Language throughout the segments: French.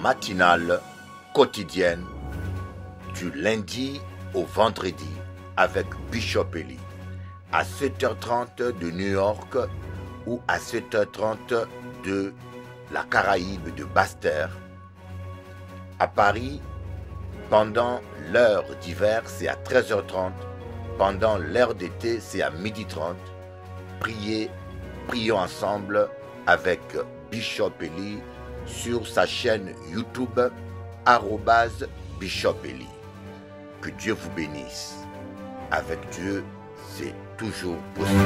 matinale quotidienne du lundi au vendredi avec Bishop Eli à 7h30 de New York ou à 7h30 de la Caraïbe de Basse-Terre. À Paris, pendant l'heure d'hiver, c'est à 13h30. Pendant l'heure d'été, c'est à 12h30. Prions ensemble avec Bishop Eli sur sa chaîne YouTube @Bishop Eli. Que Dieu vous bénisse. Avec Dieu, c'est toujours possible.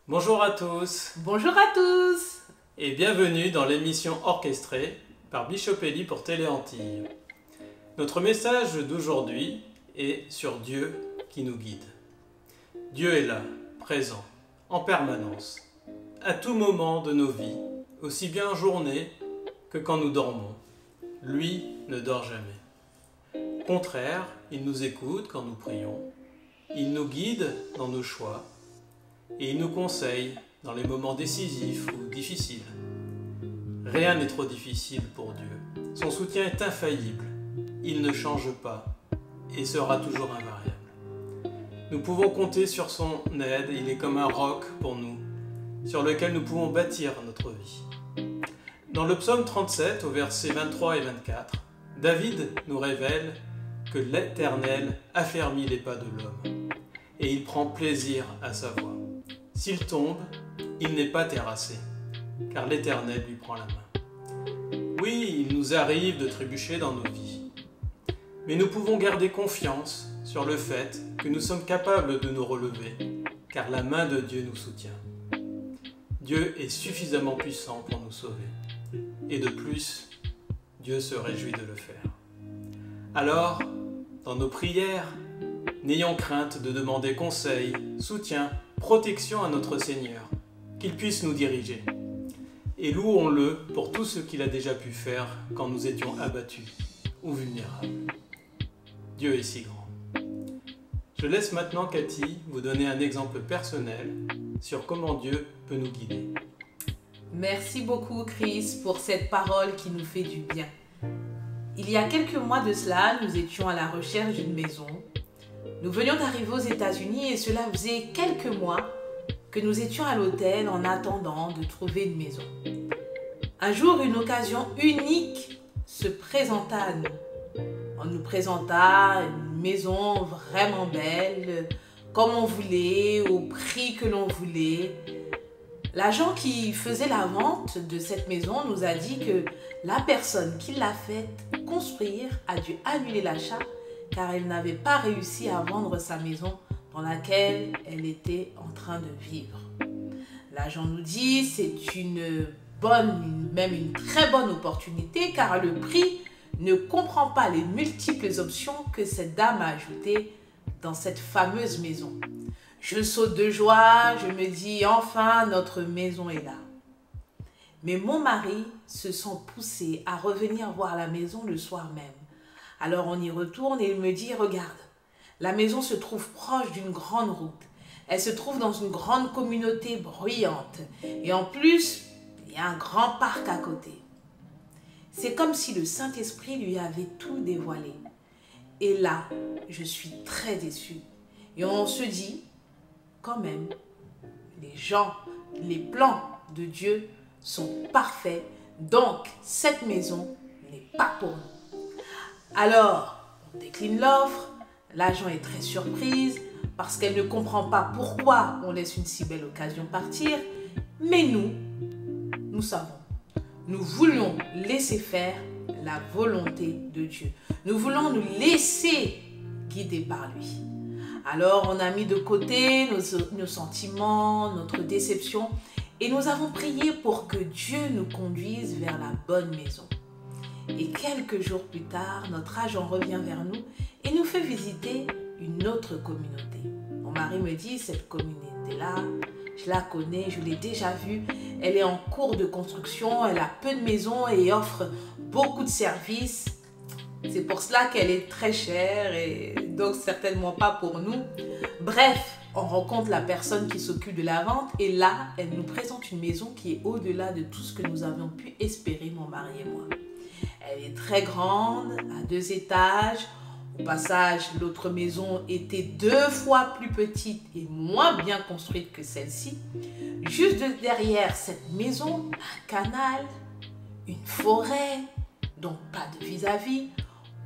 Bonjour à tous. Bonjour à tous. Et bienvenue dans l'émission orchestrée par Bishop Eli pour Télé Antilles. Notre message d'aujourd'hui est sur Dieu qui nous guide. Dieu est là, présent, en permanence, à tout moment de nos vies, aussi bien en journée que quand nous dormons. Lui ne dort jamais. Au contraire, il nous écoute quand nous prions, il nous guide dans nos choix et il nous conseille dans les moments décisifs ou difficiles. Rien n'est trop difficile pour Dieu. Son soutien est infaillible. Il ne change pas et sera toujours invariable. Nous pouvons compter sur son aide. Il est comme un roc pour nous, sur lequel nous pouvons bâtir notre vie. Dans le psaume 37, au versets 23 et 24, David nous révèle que l'Éternel affermit les pas de l'homme et il prend plaisir à sa voix. S'il tombe, il n'est pas terrassé, car l'Éternel lui prend la main. Oui, il nous arrive de trébucher dans nos vies, mais nous pouvons garder confiance sur le fait que nous sommes capables de nous relever, car la main de Dieu nous soutient. Dieu est suffisamment puissant pour nous sauver, et de plus, Dieu se réjouit de le faire. Alors, dans nos prières, n'ayons crainte de demander conseil, soutien, protection à notre Seigneur, qu'il puisse nous diriger. Et louons-le pour tout ce qu'il a déjà pu faire quand nous étions abattus ou vulnérables. Dieu est si grand. Je laisse maintenant Cathy vous donner un exemple personnel sur comment Dieu peut nous guider. Merci beaucoup Chris pour cette parole qui nous fait du bien. Il y a quelques mois de cela, nous étions à la recherche d'une maison. Nous venions d'arriver aux États-Unis et cela faisait quelques mois que nous étions à l'hôtel en attendant de trouver une maison. Un jour, une occasion unique se présenta à nous. On nous présenta une maison vraiment belle, comme on voulait, au prix que l'on voulait. L'agent qui faisait la vente de cette maison nous a dit que la personne qui l'a faite construire a dû annuler l'achat car elle n'avait pas réussi à vendre sa maison dans laquelle elle était en train de vivre. L'agent nous dit c'est une bonne, même une très bonne opportunité car le prix ne comprend pas les multiples options que cette dame a ajoutées dans cette fameuse maison. Je saute de joie, je me dis enfin notre maison est là. Mais mon mari se sent poussé à revenir voir la maison le soir même. Alors on y retourne et il me dit, regarde, la maison se trouve proche d'une grande route. Elle se trouve dans une grande communauté bruyante. Et en plus, il y a un grand parc à côté. C'est comme si le Saint-Esprit lui avait tout dévoilé. Et là, je suis très déçue. Et on se dit, quand même, les plans de Dieu sont parfaits. Donc, cette maison n'est pas pour nous. Alors, on décline l'offre, l'agent est très surprise parce qu'elle ne comprend pas pourquoi on laisse une si belle occasion partir, mais nous savons. Nous voulons laisser faire la volonté de Dieu. Nous voulons nous laisser guider par lui. Alors, on a mis de côté nos sentiments, notre déception et nous avons prié pour que Dieu nous conduise vers la bonne maison. Et quelques jours plus tard, notre agent revient vers nous et nous fait visiter une autre communauté. Mon mari me dit, cette communauté-là, Je la connais, je l'ai déjà vue. Elle est en cours de construction, elle a peu de maisons et offre beaucoup de services. C'est pour cela qu'elle est très chère et donc certainement pas pour nous. Bref, on rencontre la personne qui s'occupe de la vente et là, elle nous présente une maison qui est au-delà de tout ce que nous avions pu espérer, mon mari et moi. Elle est très grande, à 2 étages. Au passage, l'autre maison était 2 fois plus petite et moins bien construite que celle-ci. Juste derrière cette maison, un canal, une forêt, donc pas de vis-à-vis.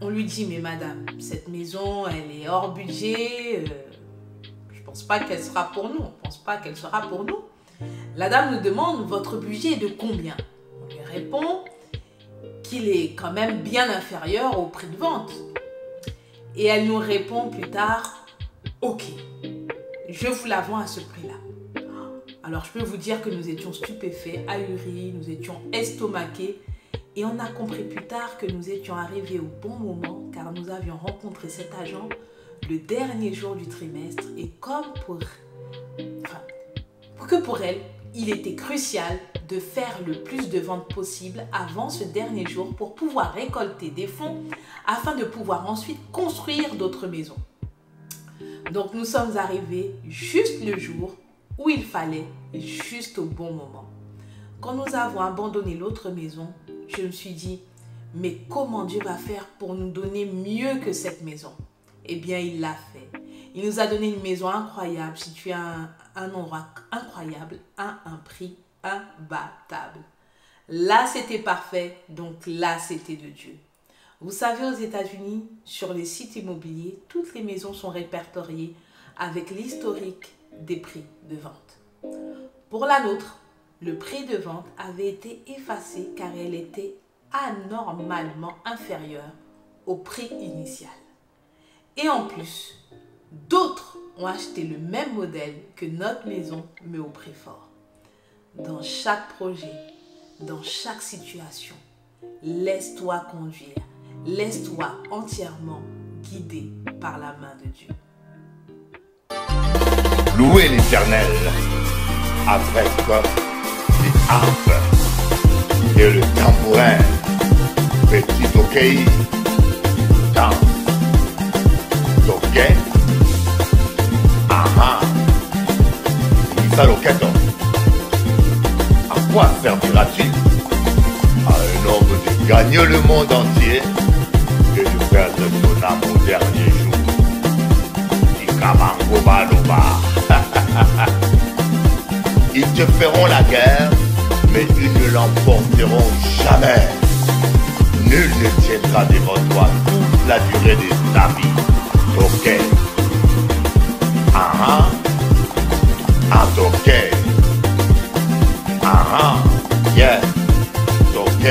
On lui dit, mais madame, cette maison, elle est hors budget. Je ne pense pas qu'elle sera pour nous. On ne pense pas qu'elle sera pour nous. La dame nous demande, votre budget est de combien? On lui répond qu'il est quand même bien inférieur au prix de vente. Et elle nous répond plus tard, ok, je vous la vends à ce prix-là. Alors je peux vous dire que nous étions stupéfaits, ahuris, nous étions estomaqués. Et on a compris plus tard que nous étions arrivés au bon moment car nous avions rencontré cet agent le dernier jour du trimestre et comme pour elle, il était crucial de faire le plus de ventes possible avant ce dernier jour pour pouvoir récolter des fonds afin de pouvoir ensuite construire d'autres maisons. Donc nous sommes arrivés juste le jour où il fallait, juste au bon moment. Quand nous avons abandonné l'autre maison, je me suis dit, mais comment Dieu va faire pour nous donner mieux que cette maison? Eh bien, il l'a fait. Il nous a donné une maison incroyable, située à un endroit incroyable, à un prix imbattable. Là, c'était parfait, donc là, c'était de Dieu. Vous savez, aux États-Unis, sur les sites immobiliers, toutes les maisons sont répertoriées avec l'historique des prix de vente. Pour la nôtre, le prix de vente avait été effacé car elle était anormalement inférieure au prix initial. Et en plus, d'autres ont acheté le même modèle que notre maison, mais au prix fort. Dans chaque projet, dans chaque situation, laisse-toi conduire, laisse-toi entièrement guider par la main de Dieu. Louez l'Éternel avec les harpes et le tambourin. Petit ok, dans ok, aha, ça loqueton. À quoi servira-t-il à un homme de gagner le monde entier et de perdre son âme au dernier jour? Ikamango baloba. Ils te feront la guerre, mais ils ne l'emporteront jamais. Nul ne tiendra devant toi toute la durée de ta vie. Ok. Ah ah. Ok. Ah yeah. Ok.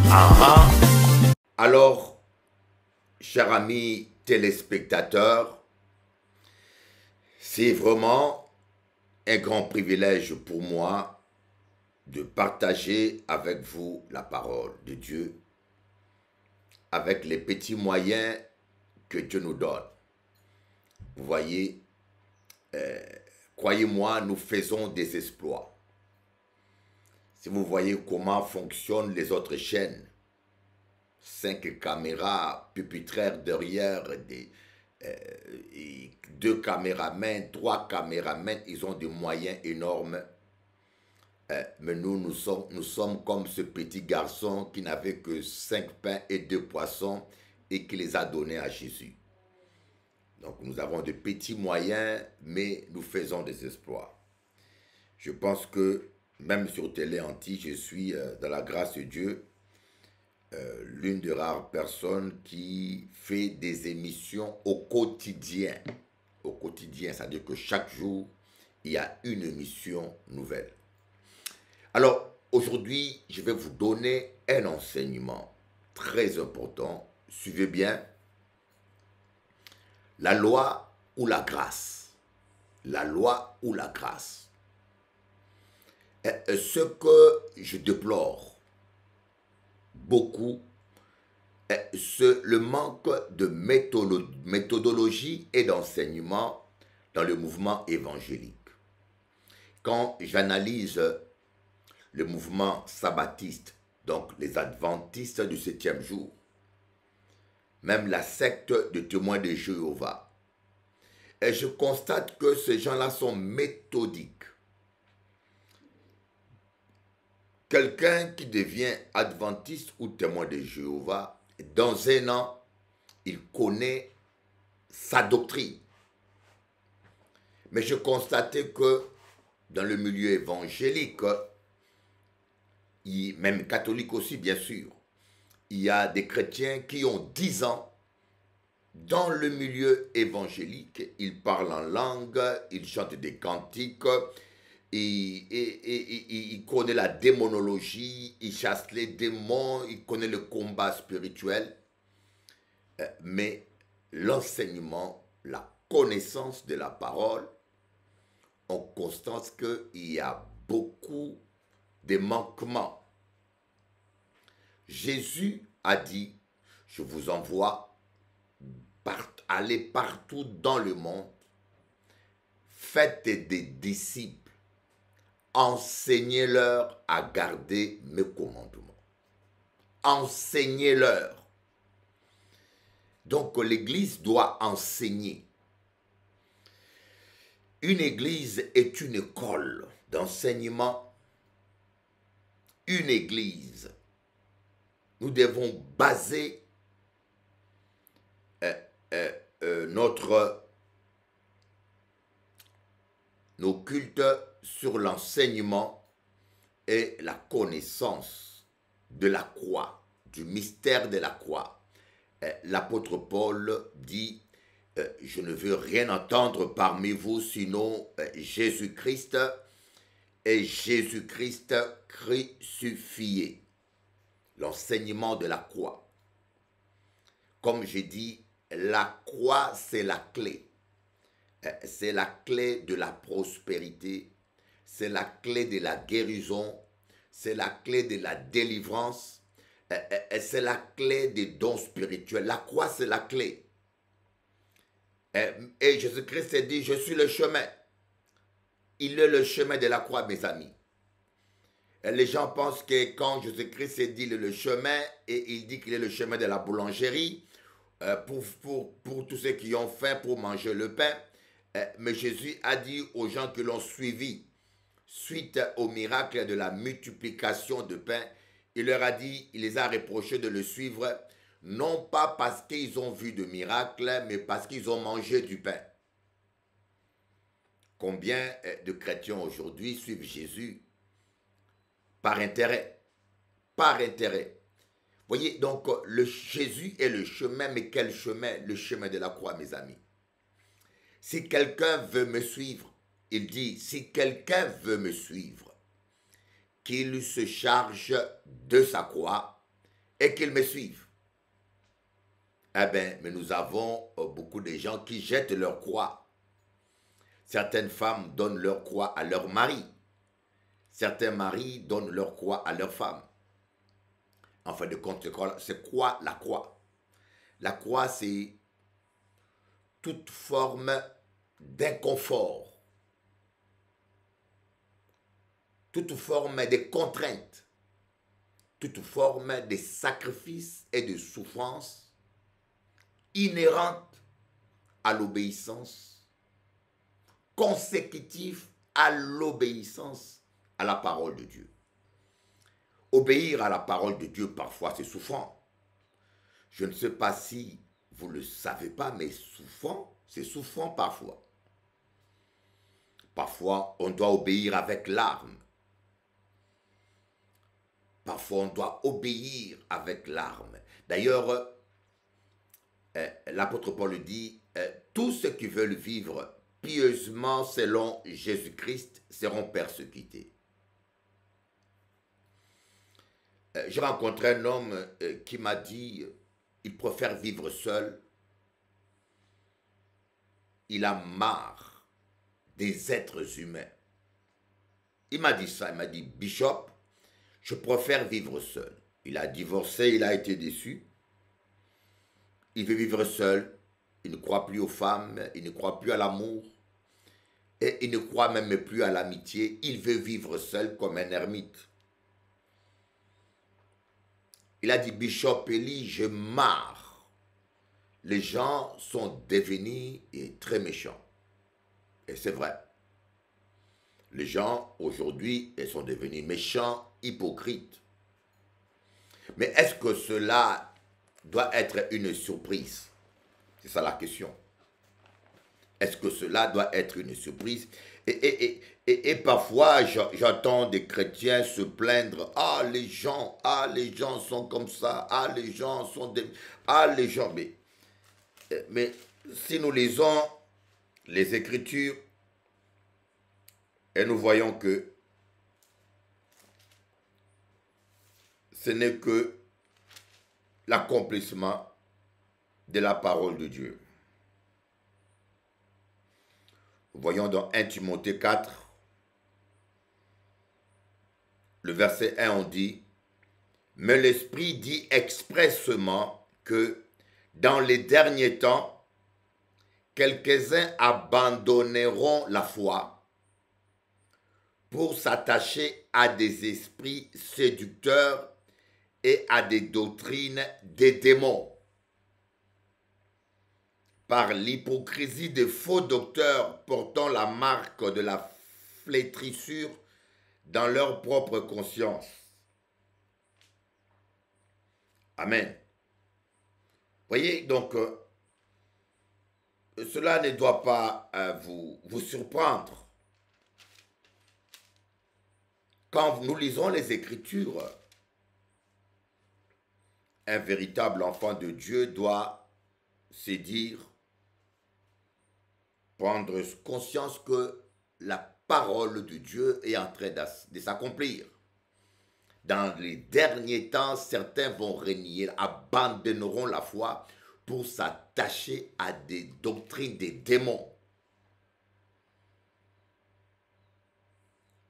Ah. Alors, chers amis téléspectateurs, c'est vraiment un grand privilège pour moi de partager avec vous la parole de Dieu avec les petits moyens que Dieu nous donne. Vous voyez, croyez-moi, nous faisons des exploits. Si vous voyez comment fonctionnent les autres chaînes, 5 caméras pupitraires derrière, 2 caméramens, 3 caméramens, ils ont des moyens énormes. Mais nous sommes comme ce petit garçon qui n'avait que 5 pains et 2 poissons et qui les a donnés à Jésus. Donc nous avons de petits moyens, mais nous faisons des exploits. Je pense que même sur Télé Antilles, je suis, dans la grâce de Dieu, l'une des rares personnes qui fait des émissions au quotidien. Au quotidien, c'est-à-dire que chaque jour, il y a une émission nouvelle. Alors, aujourd'hui, je vais vous donner un enseignement très important. Suivez bien. La loi ou la grâce. La loi ou la grâce. Ce que je déplore beaucoup, c'est le manque de méthodologie et d'enseignement dans le mouvement évangélique. quand j'analyse le mouvement sabbatiste, donc les adventistes du 7e jour, même la secte de témoins de Jéhovah, et je constate que ces gens-là sont méthodiques. Quelqu'un qui devient adventiste ou témoin de Jéhovah, dans un an, il connaît sa doctrine. Mais je constatais que dans le milieu évangélique, même catholique aussi bien sûr, il y a des chrétiens qui ont 10 ans dans le milieu évangélique. Ils parlent en langue, ils chantent des cantiques, il connaît la démonologie, il chasse les démons, il connaît le combat spirituel. Mais l'enseignement, la connaissance de la parole, on constate qu'il y a beaucoup de manquements. Jésus a dit, je vous envoie, allez partout dans le monde, faites des disciples, enseignez-leur à garder mes commandements. Enseignez-leur. Donc l'Église doit enseigner. Une Église est une école d'enseignement. Une Église. Nous devons baser nos cultes sur l'enseignement et la connaissance de la croix, du mystère de la croix. L'apôtre Paul dit, je ne veux rien entendre parmi vous sinon Jésus-Christ et Jésus-Christ crucifié. L'enseignement de la croix. Comme j'ai dit, la croix, c'est la clé. C'est la clé de la prospérité. C'est la clé de la guérison. C'est la clé de la délivrance. C'est la clé des dons spirituels. La croix, c'est la clé. Et Jésus-Christ a dit, je suis le chemin. Il est le chemin de la croix, mes amis. Les gens pensent que quand Jésus-Christ dit le chemin, et il dit qu'il est le chemin de la boulangerie, pour tous ceux qui ont faim pour manger le pain, mais Jésus a dit aux gens qui l'ont suivi, suite au miracle de la multiplication de pain, il leur a dit, il les a reprochés de le suivre, non pas parce qu'ils ont vu de miracle, mais parce qu'ils ont mangé du pain. Combien de chrétiens aujourd'hui suivent Jésus par intérêt? Par intérêt. Voyez, donc, Jésus est le chemin, mais quel chemin? Le chemin de la croix, mes amis. Si quelqu'un veut me suivre, il dit, si quelqu'un veut me suivre, qu'il se charge de sa croix et qu'il me suive. Eh bien, mais nous avons beaucoup de gens qui jettent leur croix. Certaines femmes donnent leur croix à leur mari. Certains maris donnent leur croix à leur femme. En fin de compte, c'est quoi la croix? La croix, c'est toute forme d'inconfort, toute forme de contrainte, toute forme de sacrifice et de souffrance inhérente à l'obéissance, consécutive à l'obéissance à la parole de Dieu. Obéir à la parole de Dieu, parfois, c'est souffrant. Je ne sais pas si vous ne le savez pas, mais souvent, c'est souffrant parfois. Parfois, on doit obéir avec larmes. Parfois, on doit obéir avec larmes. D'ailleurs, l'apôtre Paul dit, tous ceux qui veulent vivre pieusement selon Jésus-Christ seront persécutés. J'ai rencontré un homme qui m'a dit, il préfère vivre seul. Il a marre des êtres humains. Il m'a dit ça, il m'a dit, Bishop, je préfère vivre seul. Il a divorcé, il a été déçu. Il veut vivre seul. Il ne croit plus aux femmes, il ne croit plus à l'amour. Et il ne croit même plus à l'amitié. Il veut vivre seul comme un ermite. Il a dit, Bishop Eli, je marre. Les gens sont devenus très méchants. Et c'est vrai. Les gens, aujourd'hui, ils sont devenus méchants, hypocrites. Mais est-ce que cela doit être une surprise? C'est ça la question. Est-ce que cela doit être une surprise? Et parfois, j'entends des chrétiens se plaindre. Ah, les gens sont comme ça. Ah, les gens sont des... Ah, les gens... Mais si nous lisons les Écritures, et nous voyons que ce n'est que l'accomplissement de la parole de Dieu. Voyons dans 1 Timothée 4, le verset 1, on dit, « Mais l'Esprit dit expressément que dans les derniers temps, quelques-uns abandonneront la foi pour s'attacher à des esprits séducteurs et à des doctrines des démons. Par l'hypocrisie des faux docteurs portant la marque de la flétrissure dans leur propre conscience. » Amen. Voyez, donc, cela ne doit pas vous surprendre. Quand nous lisons les Écritures, un véritable enfant de Dieu doit se dire, prendre conscience que la parole de Dieu est en train de s'accomplir. Dans les derniers temps, certains vont renier, abandonneront la foi pour s'attacher à des doctrines des démons.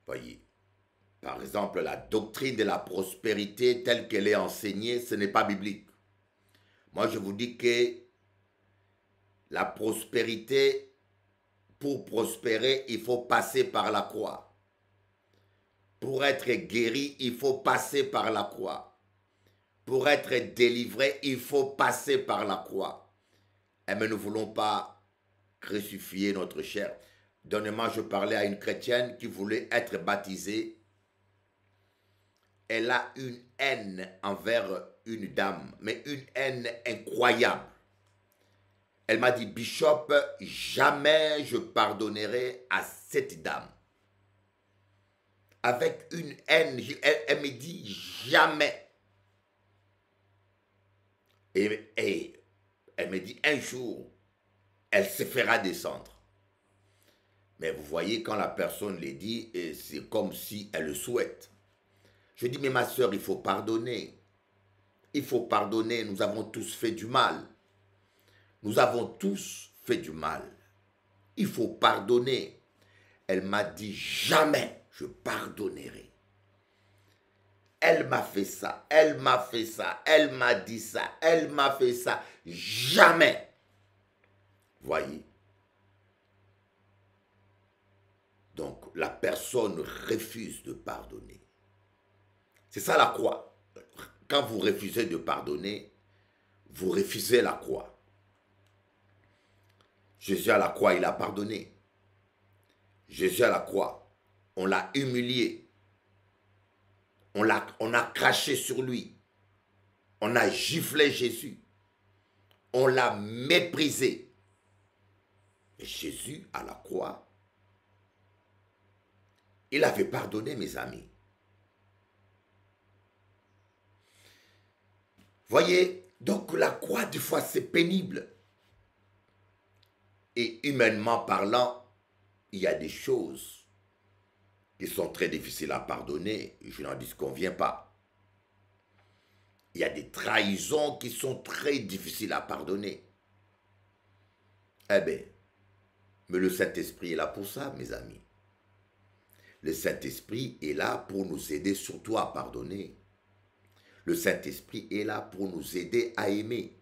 Voyez, par exemple, la doctrine de la prospérité telle qu'elle est enseignée, ce n'est pas biblique. Moi, je vous dis que la prospérité, pour prospérer, il faut passer par la croix. Pour être guéri, il faut passer par la croix. Pour être délivré, il faut passer par la croix. Mais nous ne voulons pas crucifier notre chair. Dernièrement, je parlais à une chrétienne qui voulait être baptisée. Elle a une haine envers une dame, mais une haine incroyable. Elle m'a dit, Bishop, jamais je pardonnerai à cette dame. Avec une haine, elle me dit jamais. Et elle me dit un jour, elle se fera descendre. Mais vous voyez, quand la personne le dit, c'est comme si elle le souhaite. Je dis, mais ma soeur, il faut pardonner. Il faut pardonner, nous avons tous fait du mal. Nous avons tous fait du mal. Il faut pardonner. Elle m'a dit, jamais je pardonnerai. Elle m'a fait ça, elle m'a fait ça, elle m'a dit ça, elle m'a fait ça. Jamais. Voyez. Donc, la personne refuse de pardonner. C'est ça la croix. Quand vous refusez de pardonner, vous refusez la croix. Jésus à la croix, il a pardonné. Jésus à la croix, on l'a humilié. On a craché sur lui. On a giflé Jésus. On l'a méprisé. Mais Jésus à la croix, il avait pardonné, mes amis. Voyez, donc la croix, des fois, c'est pénible. Et humainement parlant, il y a des choses qui sont très difficiles à pardonner. Je n'en disconviens pas. Il y a des trahisons qui sont très difficiles à pardonner. Eh bien, mais le Saint-Esprit est là pour ça, mes amis. Le Saint-Esprit est là pour nous aider surtout à pardonner. Le Saint-Esprit est là pour nous aider à aimer.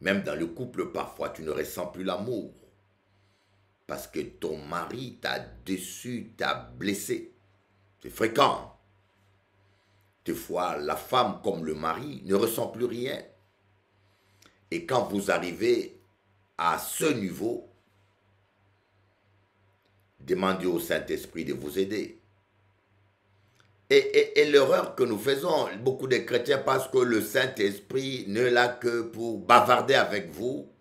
Même dans le couple, parfois, tu ne ressens plus l'amour. parce que ton mari t'a déçu, t'a blessé. C'est fréquent. Des fois, la femme comme le mari ne ressent plus rien. Et quand vous arrivez à ce niveau, demandez au Saint-Esprit de vous aider. Et l'erreur que nous faisons, beaucoup de chrétiens pensent que le Saint-Esprit ne l'a que pour bavarder avec vous,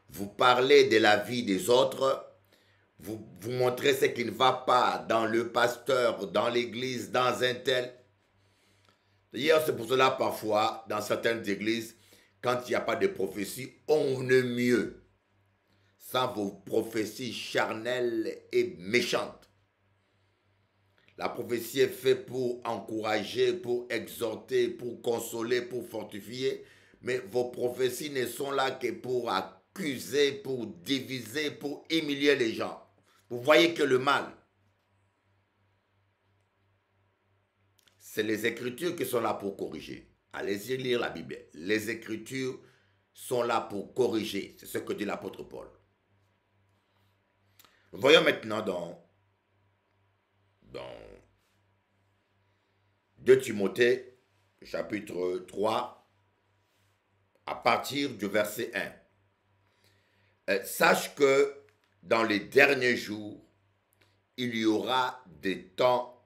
vous parler de la vie des autres, vous montrer ce qui ne va pas dans le pasteur, dans l'église, dans un tel. D'ailleurs, c'est pour cela parfois, dans certaines églises, quand il n'y a pas de prophétie, on ne mieux, sans vos prophéties charnelles et méchantes. La prophétie est faite pour encourager, pour exhorter, pour consoler, pour fortifier, mais vos prophéties ne sont là que pour accuser, pour diviser, pour humilier les gens. Vous voyez que le mal, c'est les Écritures qui sont là pour corriger. Allez-y lire la Bible. Les Écritures sont là pour corriger. C'est ce que dit l'apôtre Paul. Nous voyons maintenant dans 2 Timothée, chapitre 3, à partir du verset 1. Sache que dans les derniers jours, il y aura des temps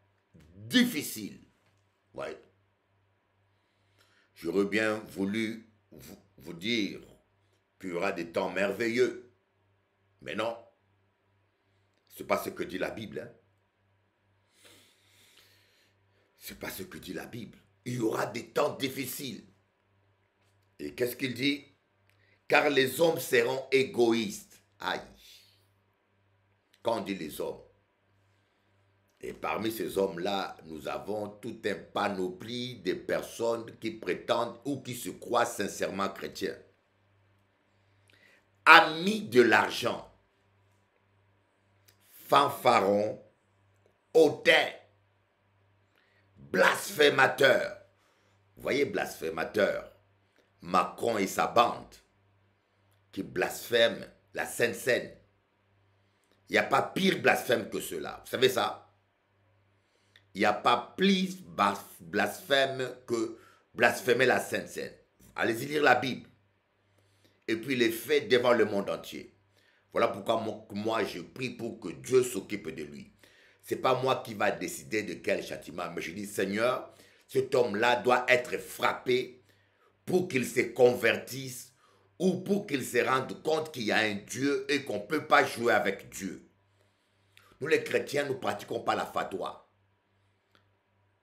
difficiles. Ouais. J'aurais bien voulu vous dire qu'il y aura des temps merveilleux. Mais non. Ce n'est pas ce que dit la Bible. Hein. Ce n'est pas ce que dit la Bible. Il y aura des temps difficiles. Et qu'est-ce qu'il dit? Car les hommes seront égoïstes. Aïe. Quand on dit les hommes. Et parmi ces hommes-là, nous avons toute une panoplie de personnes qui prétendent ou qui se croient sincèrement chrétiens. Amis de l'argent, fanfarons, hautains, blasphémateurs. Vous voyez, blasphémateurs, Macron et sa bande qui blasphèment la Sainte Seine. Il n'y a pas pire blasphème que cela. Vous savez ça? Il n'y a pas plus blasphème que blasphémer la Sainte Seine. Allez-y lire la Bible. Et puis les faits devant le monde entier. Voilà pourquoi moi je prie pour que Dieu s'occupe de lui. Ce n'est pas moi qui va décider de quel châtiment. Mais je dis, Seigneur, cet homme-là doit être frappé pour qu'il se convertisse ou pour qu'il se rende compte qu'il y a un Dieu et qu'on ne peut pas jouer avec Dieu. Nous les chrétiens, nous ne pratiquons pas la fatwa.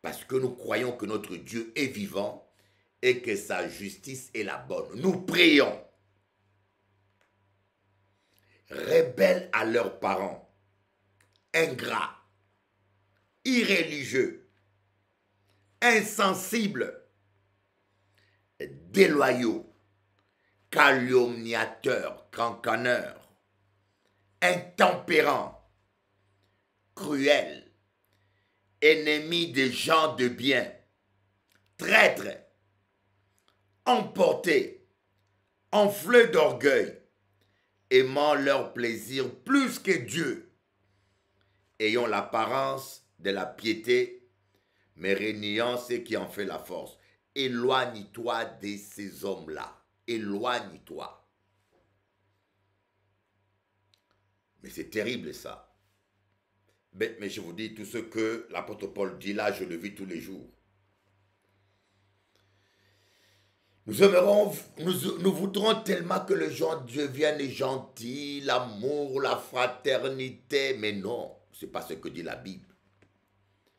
Parce que nous croyons que notre Dieu est vivant et que sa justice est la bonne. Nous prions. Rebelles à leurs parents, ingrats, irréligieux, insensibles, déloyaux, calomniateurs, cancaneurs, intempérants, cruels, ennemis des gens de bien, traîtres, emportés, enflés d'orgueil, aimant leur plaisir plus que Dieu, ayant l'apparence de la piété, mais reniant ce qui en fait la force. Éloigne-toi de ces hommes-là. Éloigne-toi. Mais c'est terrible ça. Mais je vous dis, tout ce que l'apôtre Paul dit là, je le vis tous les jours. Nous voudrons tellement que le genre de Dieu vienne gentil, l'amour, la fraternité. Mais non, ce n'est pas ce que dit la Bible.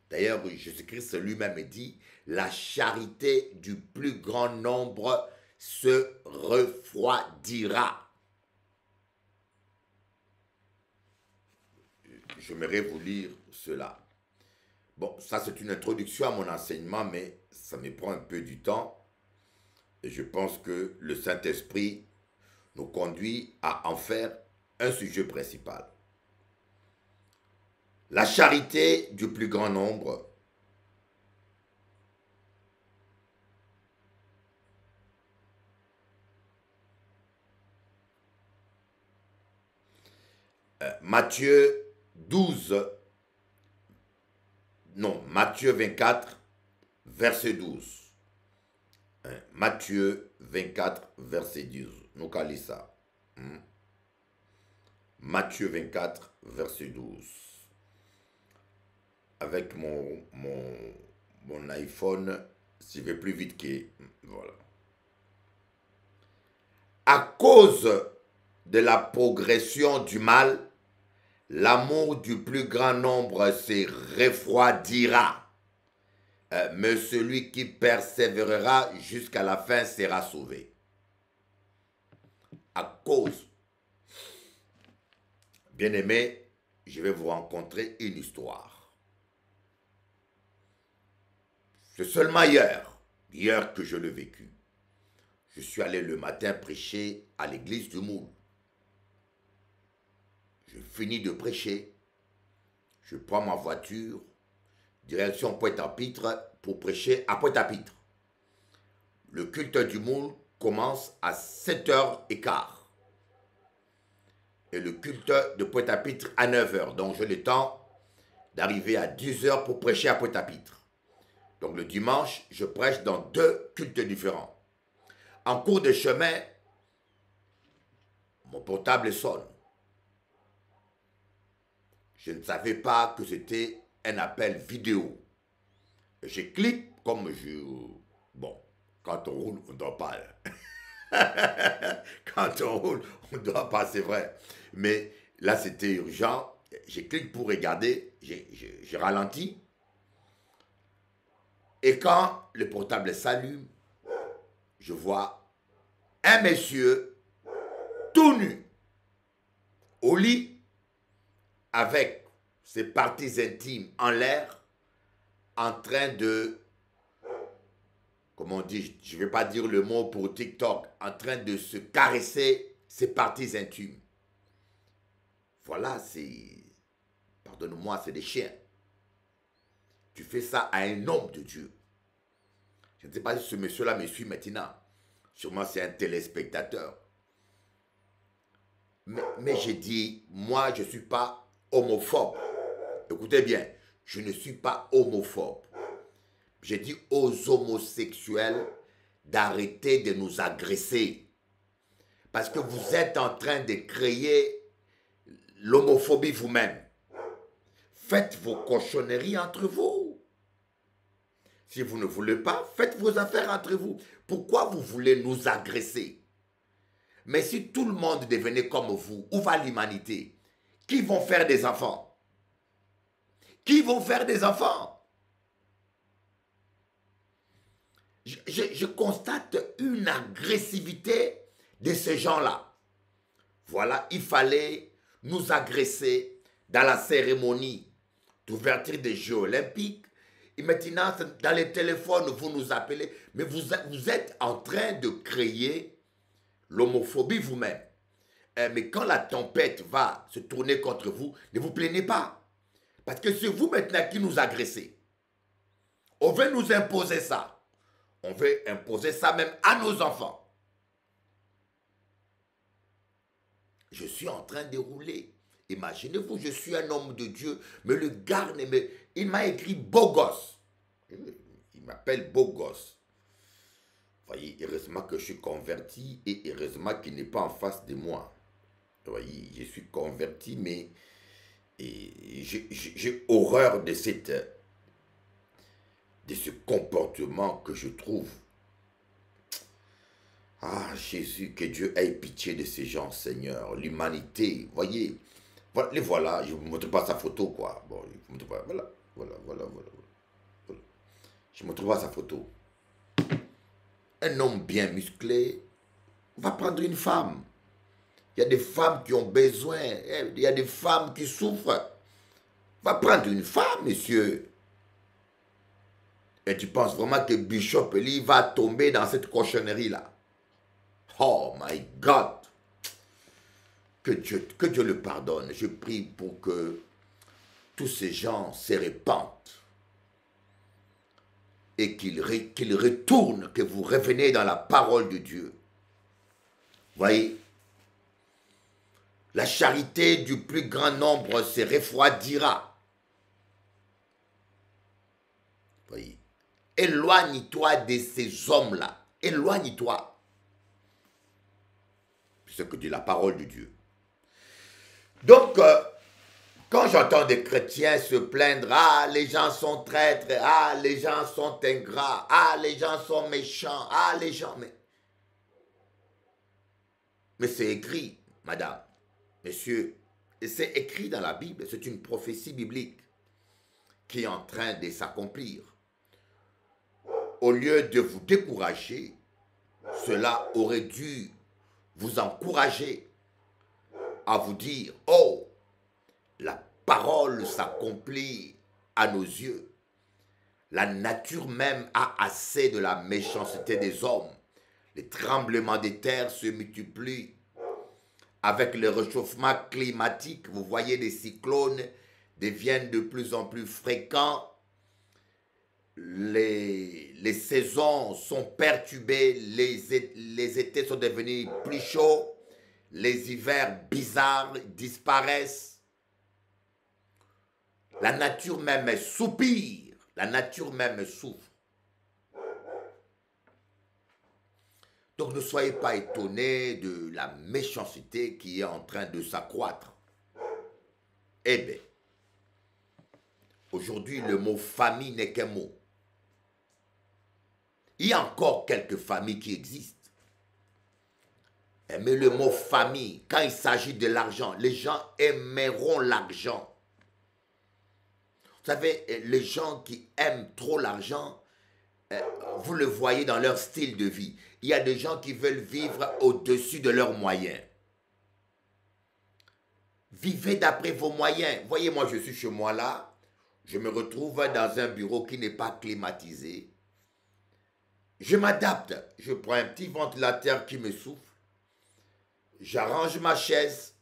D'ailleurs, Jésus-Christ lui-même dit, la charité du plus grand nombre se refroidira. J'aimerais vous lire cela. Bon, ça c'est une introduction à mon enseignement, mais ça me prend un peu du temps. Et je pense que le Saint-Esprit nous conduit à en faire un sujet principal. La charité du plus grand nombre Matthieu 12, non, Matthieu 24, verset 12. Matthieu 24, verset 12. Nous calons ça. Matthieu 24, verset 12. Avec mon iPhone, je vais plus vite que... Voilà. À cause de la progression du mal, l'amour du plus grand nombre se refroidira. Mais celui qui persévérera jusqu'à la fin sera sauvé. À cause. Bien-aimé, je vais vous rencontrer une histoire. C'est seulement hier que je l'ai vécu. Je suis allé le matin prêcher à l'église du Moule. Je finis de prêcher. Je prends ma voiture, direction Pointe-à-Pitre pour prêcher à Pointe-à-Pitre. Le culte du Moule commence à 7h15. Et le culte de Pointe-à-Pitre à 9h. Donc j'ai le temps d'arriver à 10h pour prêcher à Pointe-à-Pitre. Donc le dimanche, je prêche dans 2 cultes différents. En cours de chemin, mon portable sonne. Je ne savais pas que c'était un appel vidéo. Je clique comme je... Bon, quand on roule, on ne doit pas. Quand on roule, on ne doit pas, c'est vrai. Mais là, c'était urgent. Je clique pour regarder. Je ralentis. Et quand le portable s'allume, je vois un monsieur tout nu au lit avec ses parties intimes en l'air en train de, comment on dit, je ne vais pas dire le mot pour TikTok, en train de se caresser ses parties intimes. Voilà, c'est, pardonne-moi, c'est des chiens. Tu fais ça à un homme de Dieu. Je ne sais pas si ce monsieur-là me suit maintenant. Sûrement c'est un téléspectateur. Mais j'ai dit, moi je ne suis pas homophobe. Écoutez bien, je ne suis pas homophobe. J'ai dit aux homosexuels d'arrêter de nous agresser. Parce que vous êtes en train de créer l'homophobie vous-même. Faites vos cochonneries entre vous. Si vous ne voulez pas, faites vos affaires entre vous. Pourquoi vous voulez nous agresser? Mais si tout le monde devenait comme vous, où va l'humanité? Qui vont faire des enfants? Qui vont faire des enfants? Je constate une agressivité de ces gens-là. Voilà, il fallait nous agresser dans la cérémonie d'ouverture des Jeux Olympiques. Et maintenant, dans les téléphones, vous nous appelez. Mais vous êtes en train de créer l'homophobie vous-même. Mais quand la tempête va se tourner contre vous, ne vous plaignez pas. Parce que c'est vous maintenant qui nous agressez. On veut nous imposer ça. On veut imposer ça même à nos enfants. Je suis en train de rouler. Imaginez-vous, je suis un homme de Dieu, mais le gars, il m'a écrit beau gosse. Il m'appelle beau gosse. Voyez, heureusement que je suis converti et heureusement qu'il n'est pas en face de moi. Voyez, je suis converti, mais j'ai horreur de ce comportement que je trouve. Ah, Jésus, que Dieu ait pitié de ces gens, Seigneur. L'humanité, voyez. Voilà, les voilà, je ne vous montre pas sa photo, quoi. Bon, je vous montre pas, voilà. Je ne montre pas sa photo. Un homme bien musclé va prendre une femme. Il y a des femmes qui ont besoin, il y a des femmes qui souffrent. Va prendre une femme, monsieur. Et tu penses vraiment que Bishop Eli va tomber dans cette cochonnerie-là? Oh my God! Que Dieu le pardonne. Je prie pour que tous ces gens se répandent et qu'ils retournent, que vous reveniez dans la parole de Dieu. Voyez, La charité du plus grand nombre se refroidira. Voyez. Éloigne-toi de ces hommes-là. Éloigne-toi. C'est ce que dit la parole de Dieu. Donc, quand j'entends des chrétiens se plaindre, ah, les gens sont traîtres, ah, les gens sont ingrats, ah, les gens sont méchants, ah, les gens... Mais c'est écrit, madame, monsieur, et c'est écrit dans la Bible, c'est une prophétie biblique qui est en train de s'accomplir. Au lieu de vous décourager, cela aurait dû vous encourager à vous dire, oh, la parole s'accomplit à nos yeux. La nature même a assez de la méchanceté des hommes. Les tremblements des terres se multiplient. Avec le réchauffement climatique, vous voyez, les cyclones deviennent de plus en plus fréquents. Les saisons sont perturbées, les étés sont devenus plus chauds, les hivers bizarres disparaissent. La nature même soupire, la nature même souffre. Donc ne soyez pas étonnés de la méchanceté qui est en train de s'accroître. Eh bien, aujourd'hui le mot famille n'est qu'un mot. Il y a encore quelques familles qui existent. Mais le mot famille, quand il s'agit de l'argent, les gens aimeront l'argent. Vous savez, les gens qui aiment trop l'argent, vous le voyez dans leur style de vie. Il y a des gens qui veulent vivre au-dessus de leurs moyens. Vivez d'après vos moyens. Voyez, moi je suis chez moi là, je me retrouve dans un bureau qui n'est pas climatisé. Je m'adapte. Je prends un petit ventilateur qui me souffle. J'arrange ma chaise.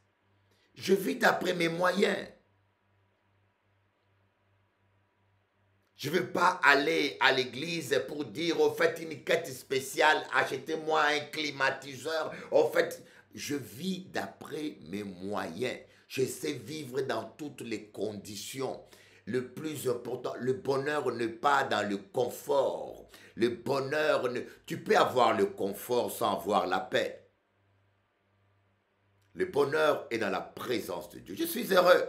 Je vis d'après mes moyens. Je ne veux pas aller à l'église pour dire, au fait, une quête spéciale, achetez-moi un climatiseur. Au fait, je vis d'après mes moyens. Je sais vivre dans toutes les conditions. Le plus important, le bonheur n'est pas dans le confort. Le bonheur, tu peux avoir le confort sans avoir la paix. Le bonheur est dans la présence de Dieu. Je suis heureux.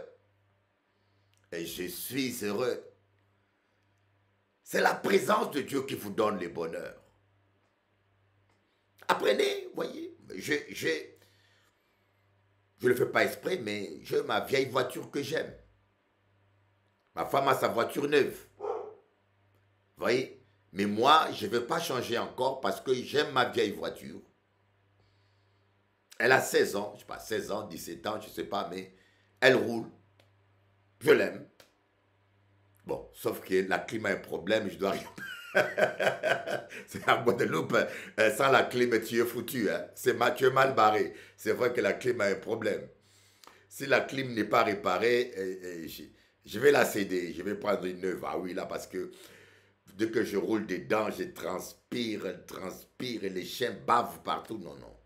Et je suis heureux. C'est la présence de Dieu qui vous donne le bonheur. Apprenez, voyez. Je ne le fais pas exprès, mais j'ai ma vieille voiture que j'aime. Ma femme a sa voiture neuve. Vous voyez? Mais moi, je ne veux pas changer encore parce que j'aime ma vieille voiture. Elle a 16 ans, je ne sais pas, 16 ans, 17 ans, je ne sais pas, mais elle roule. Je l'aime. Bon, sauf que la clim a un problème, je dois rien. C'est à Guadeloupe, sans la clim, tu es foutu. Hein? Tu es mal barré. C'est vrai que la clim a un problème. Si la clim n'est pas réparée, je vais la céder. Je vais prendre une neuve. Ah oui, là, parce que dès que je roule dedans, je transpire, et les chiens bavent partout. Non, non.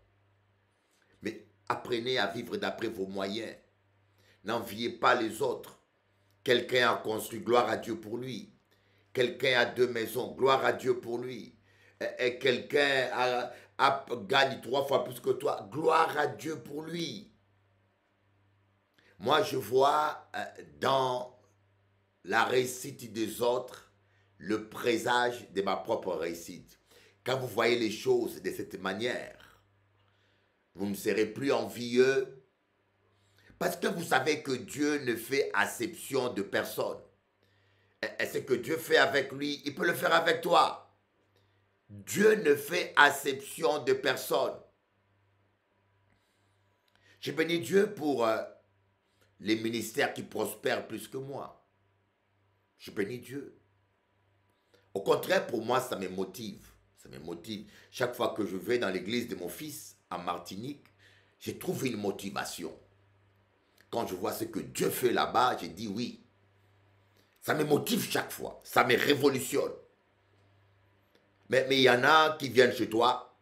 Mais apprenez à vivre d'après vos moyens. N'enviez pas les autres. Quelqu'un a construit, gloire à Dieu pour lui. Quelqu'un a 2 maisons, gloire à Dieu pour lui. Et quelqu'un gagne 3 fois plus que toi, gloire à Dieu pour lui. Moi, je vois dans la réussite des autres le présage de ma propre réussite. Quand vous voyez les choses de cette manière, vous ne serez plus envieux. Parce que vous savez que Dieu ne fait acception de personne. Et ce que Dieu fait avec lui, il peut le faire avec toi. Dieu ne fait acception de personne. J'ai béni Dieu pour les ministères qui prospèrent plus que moi. J'ai béni Dieu. Au contraire, pour moi, ça me motive. Ça me motive. Chaque fois que je vais dans l'église de mon fils, en Martinique, je trouve une motivation. Quand je vois ce que Dieu fait là-bas, je dis oui. Ça me motive chaque fois. Ça me révolutionne. Mais il y en a qui viennent chez toi.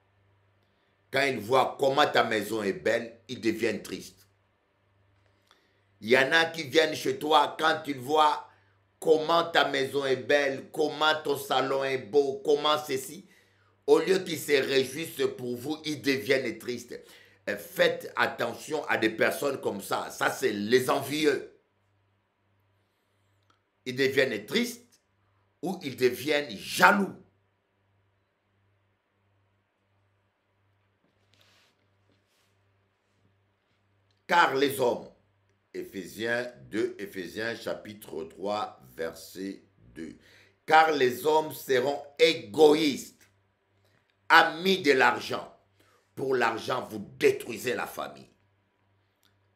Quand ils voient comment ta maison est belle, ils deviennent tristes. Il y en a qui viennent chez toi quand ils voient comment ta maison est belle, comment ton salon est beau, comment ceci. Au lieu qu'ils se réjouissent pour vous, ils deviennent tristes. Faites attention à des personnes comme ça. Ça, c'est les envieux. Ils deviennent tristes ou ils deviennent jaloux. Car les hommes, Éphésiens 2, Éphésiens chapitre 3, verset 2. Car les hommes seront égoïstes, amis de l'argent. Pour l'argent, vous détruisez la famille.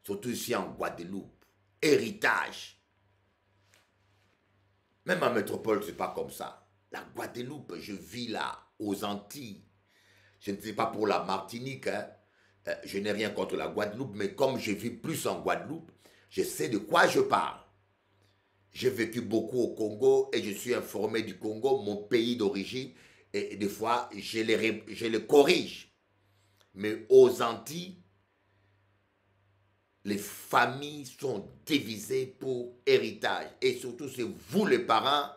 Surtout ici en Guadeloupe. Héritage. Même en métropole, ce n'est pas comme ça. La Guadeloupe, je vis là, aux Antilles. Je ne sais pas pour la Martinique, hein. Je n'ai rien contre la Guadeloupe, mais comme je vis plus en Guadeloupe, je sais de quoi je parle. J'ai vécu beaucoup au Congo et je suis informé du Congo, mon pays d'origine, et des fois, je les corrige. Mais aux Antilles, les familles sont divisées pour héritage. Et surtout, c'est vous les parents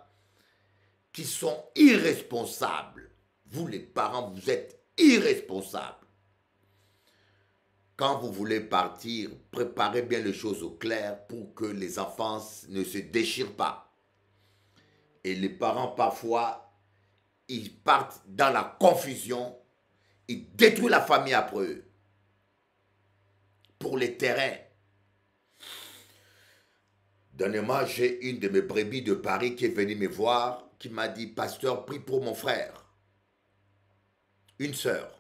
qui sont irresponsables. Vous les parents, vous êtes irresponsables. Quand vous voulez partir, préparez bien les choses au clair pour que les enfants ne se déchirent pas. Et les parents, parfois, ils partent dans la confusion, ils détruisent la famille après eux. Pour les terrains. Dernièrement, j'ai une de mes brebis de Paris qui est venue me voir, qui m'a dit, pasteur, prie pour mon frère. Une sœur.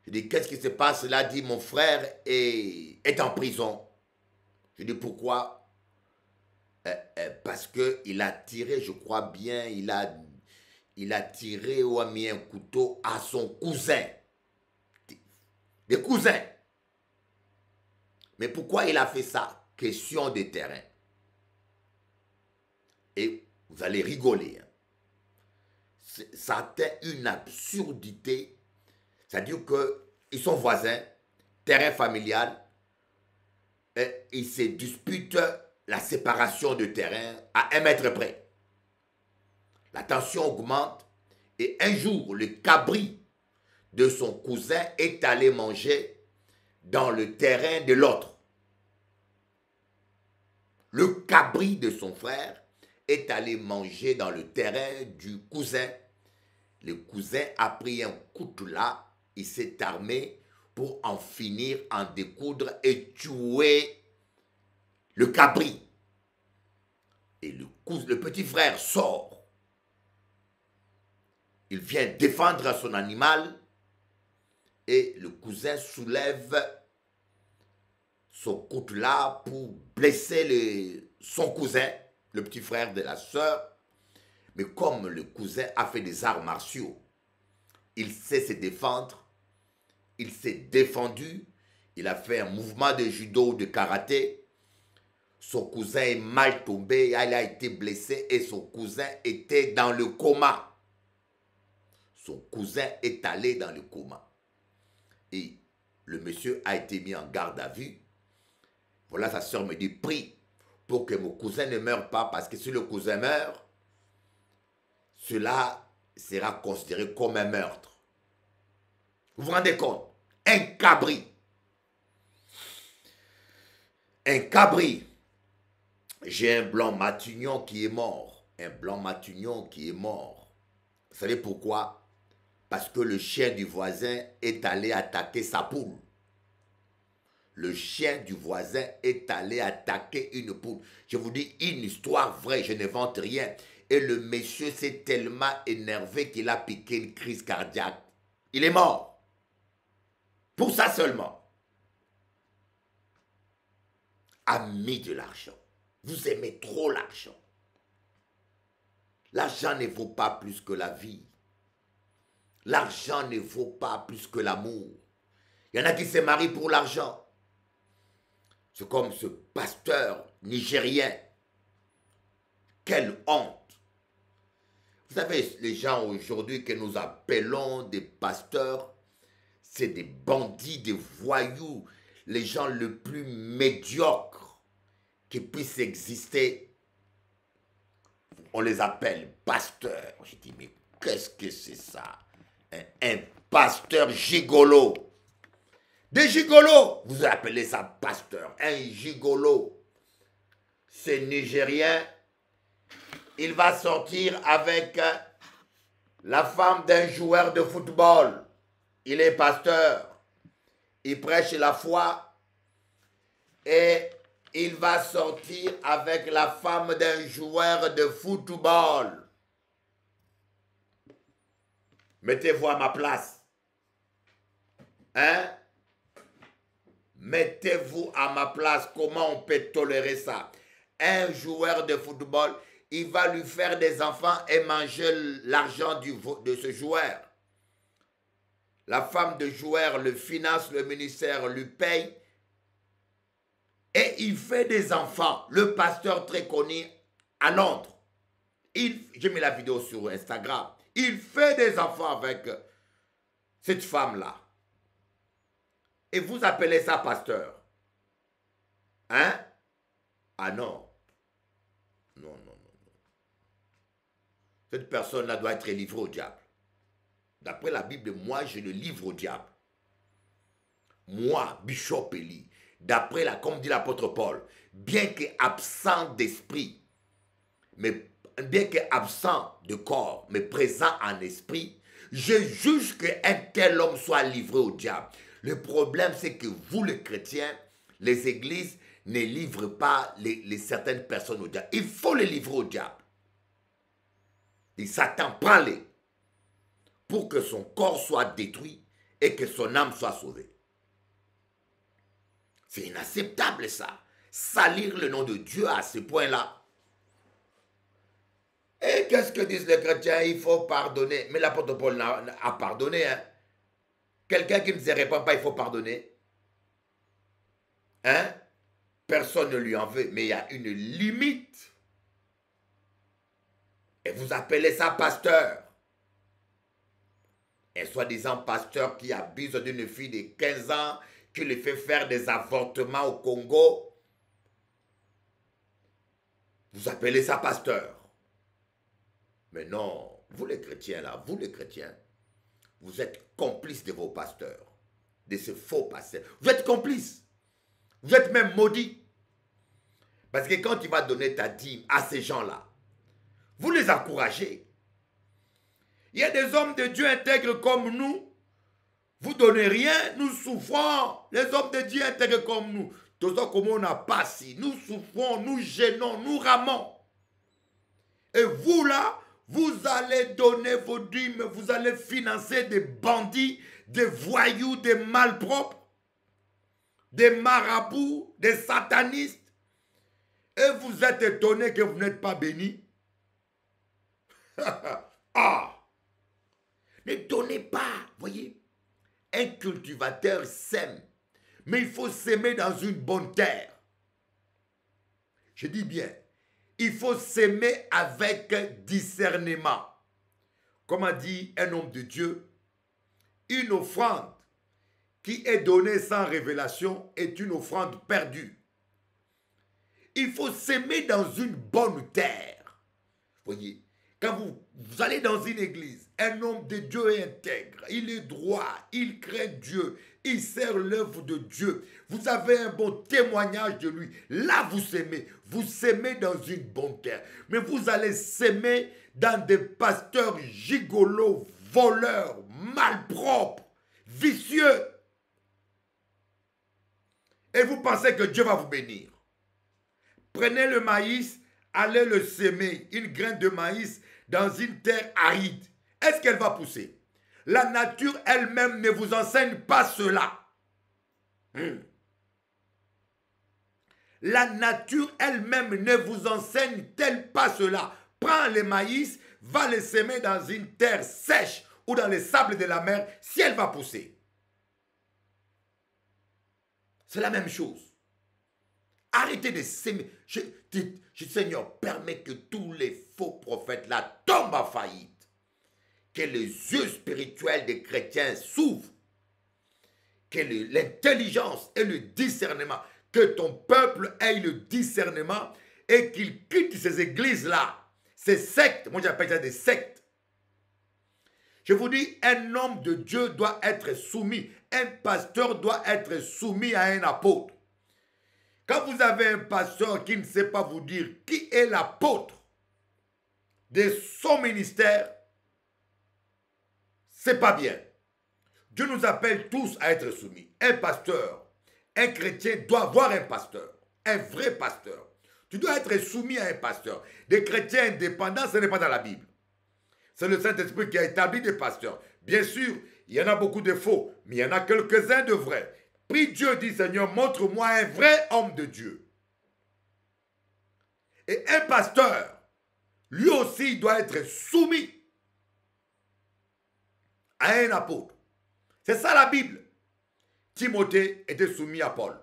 Je dis, qu'est-ce qui se passe? Elle a dit, mon frère est en prison. Je dis, pourquoi? Parce qu'il a tiré, je crois bien, il a tiré ou a mis un couteau à son cousin. Des cousins. Mais pourquoi il a fait ça? Question de terrain. Et vous allez rigoler. Hein. Ça atteint une absurdité. C'est-à-dire qu'ils sont voisins, terrain familial, et ils se disputent la séparation de terrain à 1 mètre près. La tension augmente et un jour, le cabri de son cousin est allé manger dans le terrain de l'autre. Le cabri de son frère est allé manger dans le terrain du cousin. Le cousin a pris un coutelas. Il s'est armé pour en finir, en découdre et tuer le cabri. Et le petit frère sort. Il vient défendre son animal et le cousin soulève son coutelas pour blesser son cousin, le petit frère de la sœur. Mais comme le cousin a fait des arts martiaux, il sait se défendre. Il s'est défendu, il a fait un mouvement de judo, de karaté. Son cousin est mal tombé, il a été blessé et son cousin était dans le coma. Son cousin est allé dans le coma. Et le monsieur a été mis en garde à vue. Voilà, sa soeur me dit, prie pour que mon cousin ne meure pas, parce que si le cousin meurt, cela sera considéré comme un meurtre. Vous vous rendez compte? Un cabri. Un cabri. J'ai un blanc matignon qui est mort. Un blanc matignon qui est mort. Vous savez pourquoi? Parce que le chien du voisin est allé attaquer sa poule. Le chien du voisin est allé attaquer une poule. Je vous dis une histoire vraie, je n'invente rien. Et le monsieur s'est tellement énervé qu'il a piqué une crise cardiaque. Il est mort. Pour ça seulement. Amis de l'argent. Vous aimez trop l'argent. L'argent ne vaut pas plus que la vie. L'argent ne vaut pas plus que l'amour. Il y en a qui se marient pour l'argent. C'est comme ce pasteur nigérien. Quelle honte. Vous savez, les gens aujourd'hui que nous appelons des pasteurs, c'est des bandits, des voyous, les gens les plus médiocres. qui puisse exister. On les appelle pasteurs. J'ai dit, mais qu'est-ce que c'est ça? Un pasteur gigolo. Des gigolos, vous appelez ça pasteur. Un gigolo. C'est nigérien. Il va sortir avec la femme d'un joueur de football. Il est pasteur. Il prêche la foi. Et il va sortir avec la femme d'un joueur de football. Mettez-vous à ma place. Hein? Mettez-vous à ma place. Comment on peut tolérer ça? Un joueur de football, il va lui faire des enfants et manger l'argent de ce joueur. La femme de joueur le finance, le ministère lui paye. Et il fait des enfants. Le pasteur très connu à Londres. J'ai mis la vidéo sur Instagram. Il fait des enfants avec cette femme-là. Et vous appelez ça pasteur. Hein? Ah non. Non, non, non, non. Cette personne-là doit être livrée au diable. D'après la Bible, moi, je le livre au diable. Moi, Bishop Eli, d'après comme dit l'apôtre Paul, bien qu'absent d'esprit, mais bien qu'absent de corps, mais présent en esprit, je juge qu'un tel homme soit livré au diable. Le problème, c'est que vous, les chrétiens, les églises ne livrent pas certaines personnes au diable. Il faut les livrer au diable. Et Satan, prend-les pour que son corps soit détruit et que son âme soit sauvée. C'est inacceptable ça. Salir le nom de Dieu à ce point-là. Et qu'est-ce que disent les chrétiens? Il faut pardonner. Mais l'apôtre Paul a pardonné. Hein? Quelqu'un qui ne se répand pas, il faut pardonner. Hein? Personne ne lui en veut. Mais il y a une limite. Et vous appelez ça pasteur. Un soi-disant pasteur qui abuse d'une fille de 15 ans, qui lui fait faire des avortements au Congo. Vous appelez ça pasteur. Mais non, vous les chrétiens là, vous les chrétiens, vous êtes complices de vos pasteurs, de ces faux pasteurs. Vous êtes complices. Vous êtes même maudits. Parce que quand tu vas donner ta dîme à ces gens-là, vous les encouragez. Il y a des hommes de Dieu intègres comme nous. Vous ne donnez rien, nous souffrons. Les hommes de Dieu intègres comme nous. Tout ça, comme on n'a pas si. Nous souffrons, nous gênons, nous ramons. Et vous là, vous allez donner vos dîmes, vous allez financer des bandits, des voyous, des malpropres, des marabouts, des satanistes. Et vous êtes étonnés que vous n'êtes pas bénis. Ah! Ne donnez pas, voyez. Un cultivateur sème, mais il faut s'aimer dans une bonne terre. Je dis bien, il faut s'aimer avec discernement. Comme a dit un homme de Dieu, une offrande qui est donnée sans révélation est une offrande perdue. Il faut s'aimer dans une bonne terre. Voyez, quand vous allez dans une église, un homme de Dieu est intègre, il est droit, il craint Dieu, il sert l'œuvre de Dieu. Vous avez un bon témoignage de lui. Là, vous s'aimez dans une bonne terre. Mais vous allez s'aimer dans des pasteurs gigolos, voleurs, malpropres, vicieux. Et vous pensez que Dieu va vous bénir. Prenez le maïs, allez le semer, une graine de maïs, dans une terre aride. Est-ce qu'elle va pousser? La nature elle-même ne vous enseigne pas cela. La nature elle-même ne vous enseigne-t-elle pas cela? Prends les maïs, va les semer dans une terre sèche ou dans les sables de la mer, si elle va pousser. C'est la même chose. Arrêtez de s'aimer. Seigneur, permets que tous les faux prophètes là tombent en faillite. Que les yeux spirituels des chrétiens s'ouvrent. Que l'intelligence et le discernement, que ton peuple ait le discernement et qu'il quitte ces églises-là, ces sectes. Moi, j'appelle ça des sectes. Je vous dis, un homme de Dieu doit être soumis. Un pasteur doit être soumis à un apôtre. Quand vous avez un pasteur qui ne sait pas vous dire qui est l'apôtre de son ministère, c'est pas bien. Dieu nous appelle tous à être soumis. Un pasteur, un chrétien doit avoir un pasteur, un vrai pasteur. Tu dois être soumis à un pasteur. Des chrétiens indépendants, ce n'est pas dans la Bible. C'est le Saint-Esprit qui a établi des pasteurs. Bien sûr, il y en a beaucoup de faux, mais il y en a quelques-uns de vrais. Prie Dieu, dit Seigneur, montre-moi un vrai homme de Dieu. Et un pasteur, lui aussi, doit être soumis à un apôtre. C'est ça la Bible. Timothée était soumis à Paul.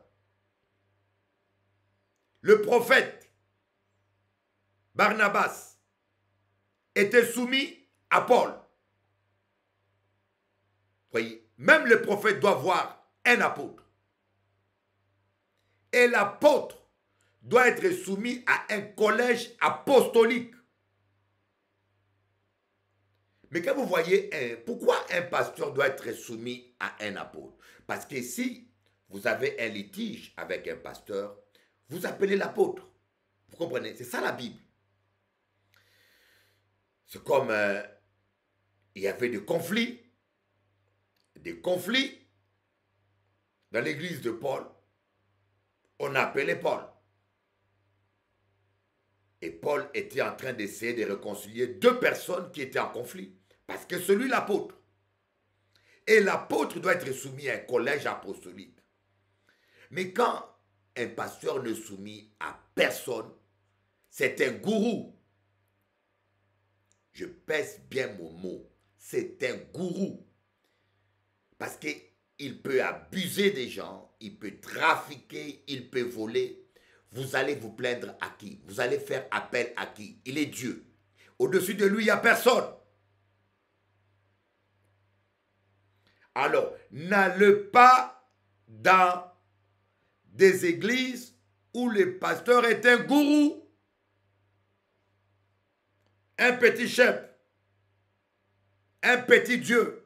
Le prophète Barnabas était soumis à Paul. Voyez, même le prophète doit voir un apôtre. Et l'apôtre doit être soumis à un collège apostolique. Mais quand vous voyez, pourquoi un pasteur doit être soumis à un apôtre? Parce que si vous avez un litige avec un pasteur, vous appelez l'apôtre. Vous comprenez? C'est ça la Bible. C'est comme il y avait des conflits dans l'église de Paul. On appelait Paul. Et Paul était en train d'essayer de réconcilier deux personnes qui étaient en conflit. Parce que celui l'apôtre. Et l'apôtre doit être soumis à un collège apostolique. Mais quand un pasteur ne soumet à personne, c'est un gourou. Je pèse bien mon mot. C'est un gourou. Parce qu'il peut abuser des gens, il peut trafiquer, il peut voler. Vous allez vous plaindre à qui? Vous allez faire appel à qui? Il est Dieu. Au-dessus de lui, il n'y a personne. Alors, n'allez pas dans des églises où le pasteur est un gourou, un petit chef, un petit Dieu.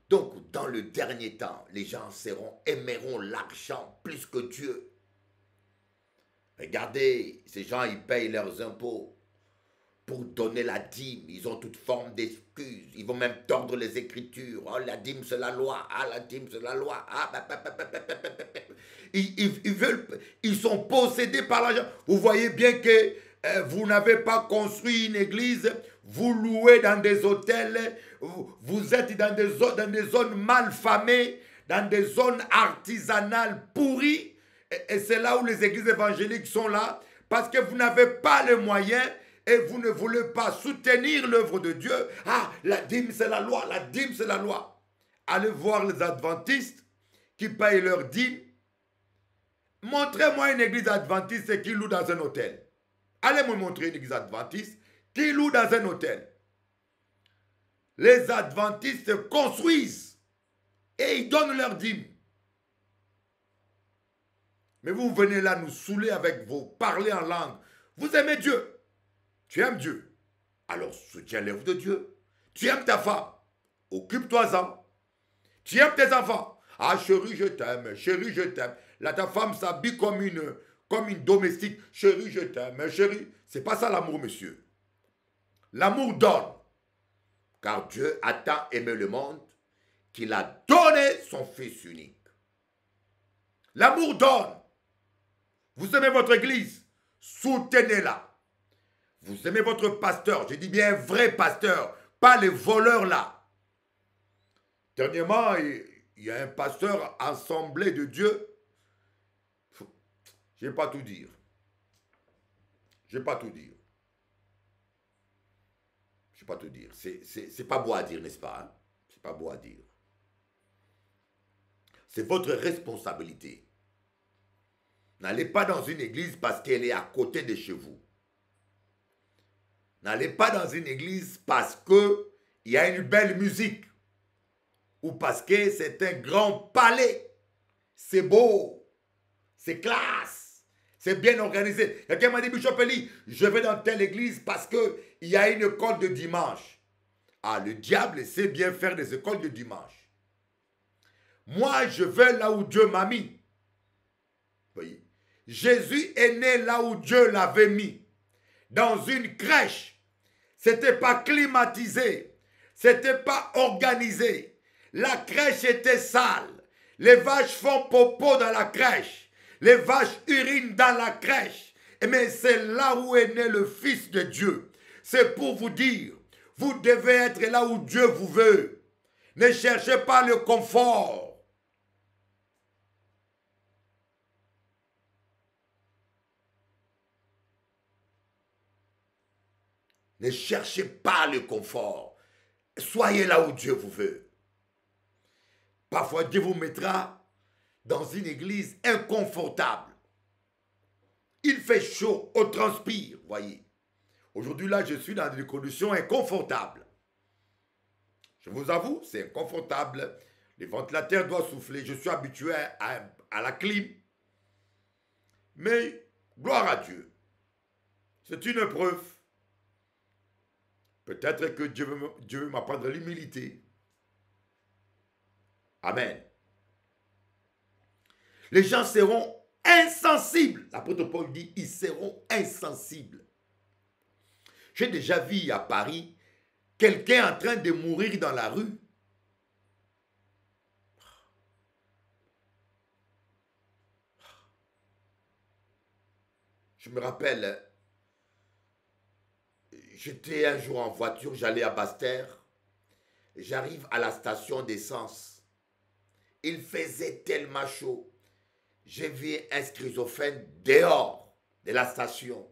Donc, dans le dernier temps, les gens aimeront l'argent plus que Dieu. Regardez, ces gens, ils payent leurs impôts pour donner la dîme. Ils ont toute forme d'excuses. Ils vont même tordre les Écritures. Oh, la dîme, c'est la loi. Ah, la dîme, c'est la loi. Ah, ils sont possédés par l'argent. Vous voyez bien que vous n'avez pas construit une église. Vous louez dans des hôtels. Vous êtes dans des zones mal famées, dans des zones artisanales pourries. Et c'est là où les églises évangéliques sont là. Parce que vous n'avez pas les moyens et vous ne voulez pas soutenir l'œuvre de Dieu. Ah, la dîme, c'est la loi. La dîme, c'est la loi. Allez voir les adventistes qui payent leur dîme. Montrez-moi une église adventiste qui loue dans un hôtel. Allez me montrer une église adventiste qui loue dans un hôtel. Les adventistes construisent et ils donnent leur dîme. Mais vous venez là nous saouler avec vos parler en langue. Vous aimez Dieu. Tu aimes Dieu. Alors soutiens l'œuvre de Dieu. Tu aimes ta femme. Occupe-toi-en. Tu aimes tes enfants. Ah chérie, je t'aime. Chérie, je t'aime. Là, ta femme s'habille comme une domestique. Chérie, je t'aime. Chérie, c'est pas ça l'amour, monsieur. L'amour donne. Car Dieu a tant aimé le monde qu'il a donné son Fils unique. L'amour donne. Vous aimez votre église, soutenez-la. Vous aimez votre pasteur, je dis bien un vrai pasteur, pas les voleurs là. Dernièrement, il y a un pasteur assemblée de Dieu. Je ne vais pas tout dire. Je ne vais pas tout dire. Je ne vais pas tout dire. C'est pas beau à dire, n'est-ce pas? Hein? C'est pas beau à dire. C'est votre responsabilité. N'allez pas dans une église parce qu'elle est à côté de chez vous. N'allez pas dans une église parce qu'il y a une belle musique. ou parce que c'est un grand palais. C'est beau, c'est classe, c'est bien organisé. Quelqu'un m'a dit, Bishop Eli, je vais dans telle église parce qu'il y a une école de dimanche. Ah, le diable sait bien faire des écoles de dimanche. Moi, je vais là où Dieu m'a mis. Voyez, Jésus est né là où Dieu l'avait mis. Dans une crèche. C'était pas climatisé. C'était pas organisé. La crèche était sale. Les vaches font popo dans la crèche. Les vaches urinent dans la crèche. Mais c'est là où est né le Fils de Dieu. C'est pour vous dire, vous devez être là où Dieu vous veut. Ne cherchez pas le confort. Ne cherchez pas le confort. Soyez là où Dieu vous veut. Parfois, Dieu vous mettra dans une église inconfortable. Il fait chaud, on transpire, voyez. Aujourd'hui, là, je suis dans des conditions inconfortables. Je vous avoue, c'est inconfortable. Les ventilateurs doivent souffler. Je suis habitué à la clim. Mais, gloire à Dieu. C'est une épreuve. Peut-être que Dieu veut m'apprendre l'humilité. Amen. Les gens seront insensibles. L'apôtre Paul dit, ils seront insensibles. J'ai déjà vu à Paris quelqu'un en train de mourir dans la rue. Je me rappelle, j'étais un jour en voiture, j'allais à Basse-Terre. J'arrive à la station d'essence. Il faisait tellement chaud. J'ai vu un schizophrène dehors de la station.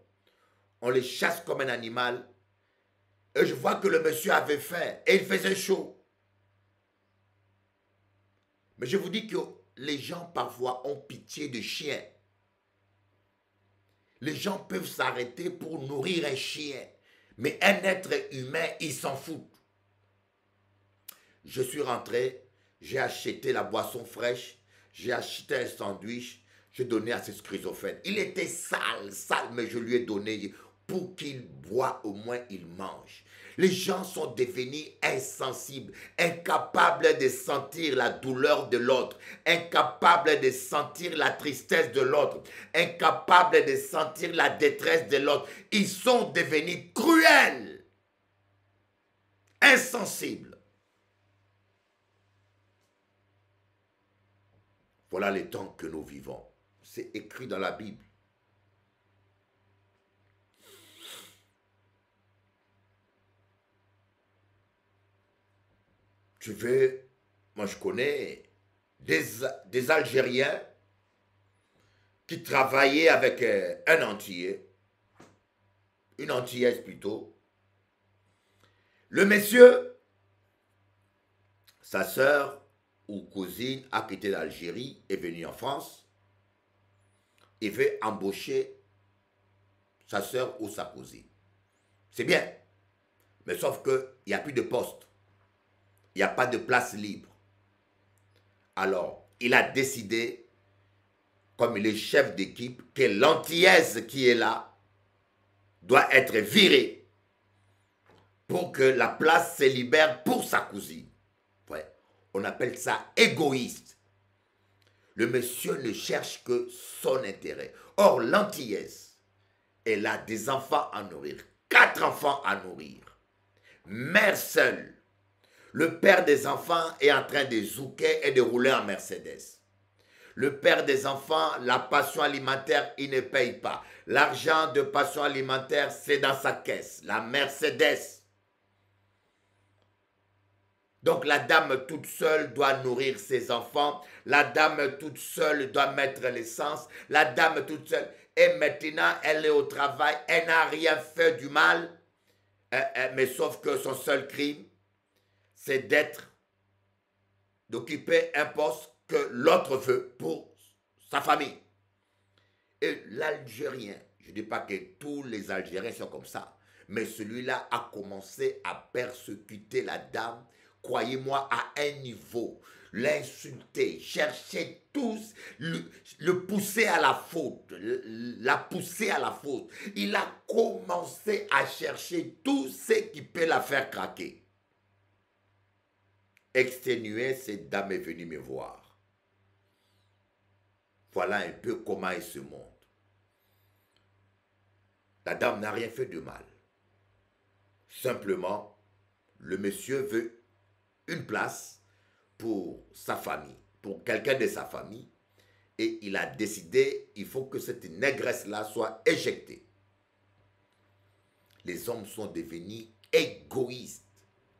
On les chasse comme un animal. Et je vois que le monsieur avait faim et il faisait chaud. Mais je vous dis que les gens parfois ont pitié de chiens. Les gens peuvent s'arrêter pour nourrir un chien. Mais un être humain, ils s'en foutent. Je suis rentré, j'ai acheté la boisson fraîche, j'ai acheté un sandwich, j'ai donné à ce schizophrène. Il était sale, mais je lui ai donné pour qu'il boit, au moins il mange. Les gens sont devenus insensibles, incapables de sentir la douleur de l'autre, incapables de sentir la tristesse de l'autre, incapables de sentir la détresse de l'autre. Ils sont devenus cruels, insensibles. Voilà les temps que nous vivons. C'est écrit dans la Bible. Tu veux, moi je connais des Algériens qui travaillaient avec un Antillais, une Antillaise plutôt. Le monsieur, sa sœur ou cousine a quitté l'Algérie, est venue en France et veut embaucher sa sœur ou sa cousine. C'est bien, mais sauf qu'il n'y a plus de poste. Il n'y a pas de place libre. Alors, il a décidé, comme il est chef d'équipe, que l'Antillaise qui est là doit être virée pour que la place se libère pour sa cousine. Ouais. On appelle ça égoïste. Le monsieur ne cherche que son intérêt. Or, l'Antillaise, elle a des enfants à nourrir, 4 enfants à nourrir. Mère seule. Le père des enfants est en train de zouker et de rouler en Mercedes. Le père des enfants, la pension alimentaire, il ne paye pas. L'argent de pension alimentaire, c'est dans sa caisse. La Mercedes. Donc la dame toute seule doit nourrir ses enfants. La dame toute seule doit mettre l'essence. La dame toute seule. Et maintenant, elle est au travail. Elle n'a rien fait du mal. Mais sauf que son seul crime, c'est d'occuper un poste que l'autre veut pour sa famille. Et l'Algérien, je ne dis pas que tous les Algériens sont comme ça, mais celui-là a commencé à persécuter la dame croyez-moi, à un niveau. L'insulter, chercher tous, le pousser à la faute, la pousser à la faute. Il a commencé à chercher tout ce qui peut la faire craquer. Exténué, cette dame est venue me voir. Voilà un peu comment il se montre. La dame n'a rien fait de mal. Simplement, le monsieur veut une place pour sa famille, pour quelqu'un de sa famille, et il a décidé, il faut que cette négresse-là soit éjectée. Les hommes sont devenus égoïstes,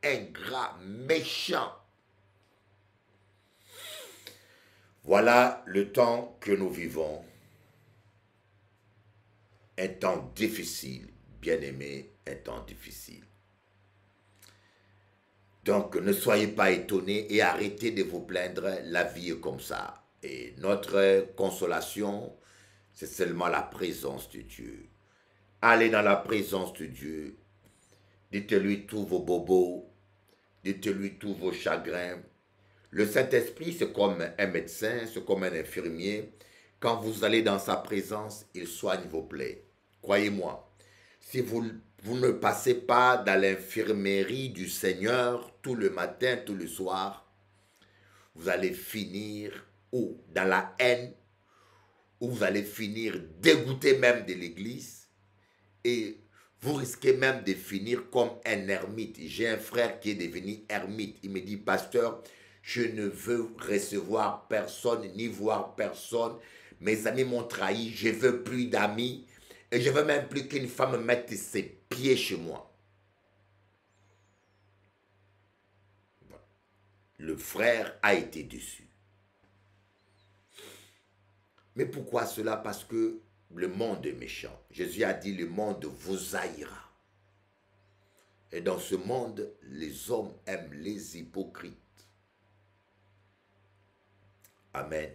ingrats, méchants. Voilà le temps que nous vivons. Un temps difficile, bien-aimé, un temps difficile. Donc, ne soyez pas étonnés et arrêtez de vous plaindre, la vie est comme ça. Et notre consolation, c'est seulement la présence de Dieu. Allez dans la présence de Dieu, dites-lui tous vos bobos, dites-lui tous vos chagrins. Le Saint-Esprit, c'est comme un médecin, c'est comme un infirmier. Quand vous allez dans sa présence, il soigne vos plaies. Croyez-moi, si vous ne passez pas dans l'infirmerie du Seigneur tout le matin, tout le soir, vous allez finir ou dans la haine, ou vous allez finir dégoûté même de l'église, et vous risquez même de finir comme un ermite. J'ai un frère qui est devenu ermite. Il me dit, pasteur, je ne veux recevoir personne, ni voir personne. Mes amis m'ont trahi, je ne veux plus d'amis. Et je ne veux même plus qu'une femme mette ses pieds chez moi. Le frère a été déçu. Mais pourquoi cela? Parce que le monde est méchant. Jésus a dit, le monde vous haïra. Et dans ce monde, les hommes aiment les hypocrites. Amen.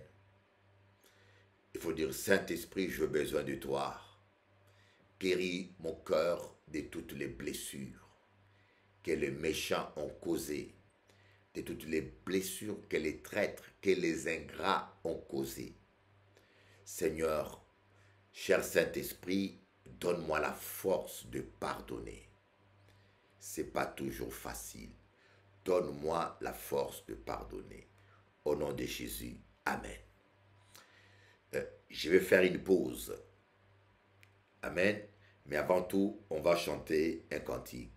Il faut dire, Saint-Esprit, j'ai besoin de toi. Guéris mon cœur de toutes les blessures que les méchants ont causées, de toutes les blessures que les traîtres, que les ingrats ont causées. Seigneur, cher Saint-Esprit, donne-moi la force de pardonner. Ce n'est pas toujours facile. Donne-moi la force de pardonner. Au nom de Jésus, Amen. Je vais faire une pause. Amen. Mais avant tout, on va chanter un cantique.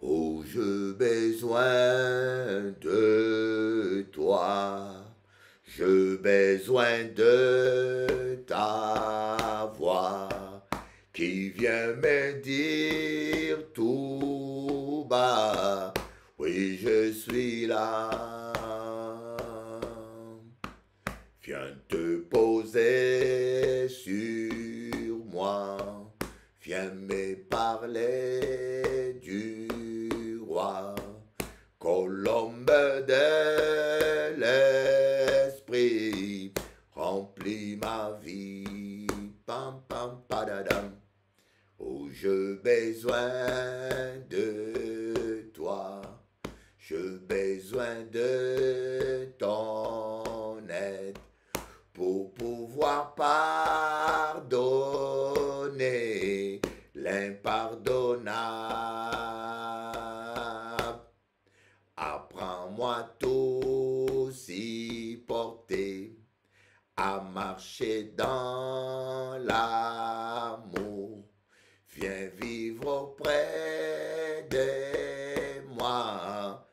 Oh, j'ai besoin de toi. J'ai besoin de ta voix qui vient me dire tout bas. Oui, je suis là. Viens te poser sur moi. Viens me parler du roi. Colombe de l'esprit, remplis ma vie. Pam, pam, padadam. Oh, j'ai besoin de toi. J'ai besoin de ton aide pour pouvoir pardonner l'impardonnable. Apprends-moi tout supporter, à marcher dans l'amour. Viens vivre auprès de moi,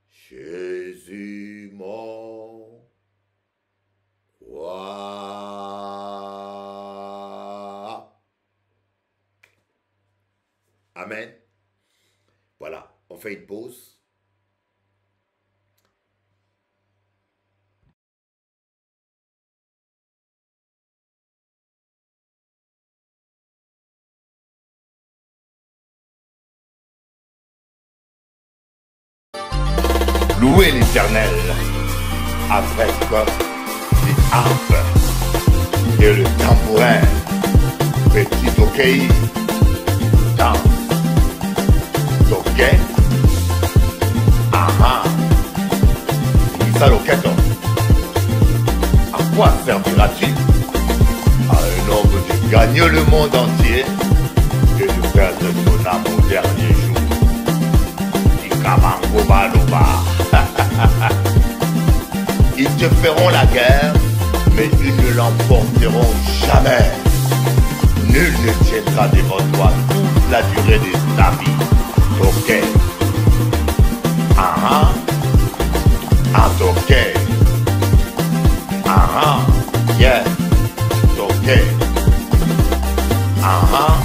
Jésus mon roi. Amen. Voilà, on fait une pause. Louez l'Éternel avec les harpes et le tambourin. Petit ok, toquet, quoi servira-t-il à un homme de gagner le monde entier et de perdre son âme au dernier jour? Ils te feront la guerre, mais ils ne l'emporteront jamais. Nul ne tiendra devant toi toute la durée de ta vie. Ok. Ah ah. Ok. Ah ah. Yeah. Ok. Ah ah.